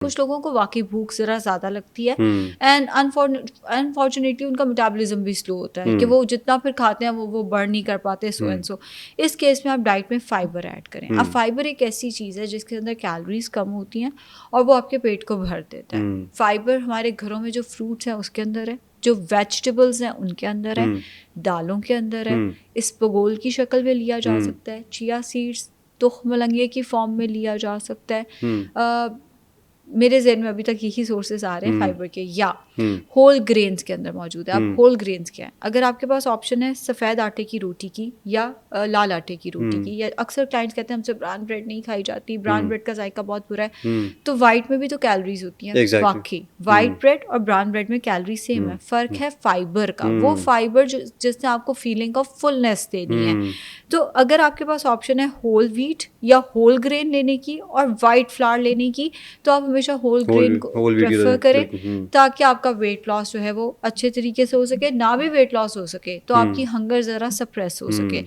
कुछ लोगों को वाकई भूख ज़रा ज़्यादा लगती है एंड अनफॉर्चुनेटली उनका मेटाबॉलिज्म भी स्लो होता है कि वो जितना फिर खाते हैं वो बर्न नहीं कर पाते सो एंड सो। इस केस में आप डाइट में फाइबर ऐड करें। अब फाइबर एक ऐसी चीज़ है जिसके अंदर कैलोरीज कम होती हैं और वो आपके पेट को भर देता है। फाइबर हमारे घरों में जो फ्रूट्स हैं उसके अंदर है, जो वेजिटेबल्स हैं उनके अंदर है, दालों के अंदर है, इसबगोल की शक्ल में लिया जा सकता है, चिया सीड्स तुख मलंगिया की फॉर्म में लिया जा सकता है। मेरे ज़हन में अभी तक यही सोर्सेज आ रहे हैं फाइबर के, या होल ग्रेन्स के अंदर मौजूद है। अब होल ग्रेन्स क्या है? अगर आपके पास ऑप्शन है सफ़ेद आटे की रोटी की या लाल आटे की रोटी की, या अक्सर क्लाइंट्स कहते हैं हमसे ब्राउन ब्रेड नहीं खाई जाती, ब्राउन ब्रेड का जायका बहुत बुरा है, तो वाइट में भी तो कैलोरीज होती हैं। वाकई वाइट ब्रेड और ब्राउन ब्रेड में कैलोरी सेम है, फ़र्क है फाइबर का। वो फाइबर जिसने आपको फीलिंग ऑफ फुलनेस देनी है। तो अगर आपके पास ऑप्शन है होल व्हीट या होल ग्रेन लेने की और वाइट फ्लावर लेने की, तो आप हमेशा होल ग्रेन को प्रेफर करें ताकि आपका वेट लॉस जो है वो अच्छे तरीके से हो सके। ना भी वेट लॉस हो सके तो आपकी हंगर ज़रा सप्रेस हो सके।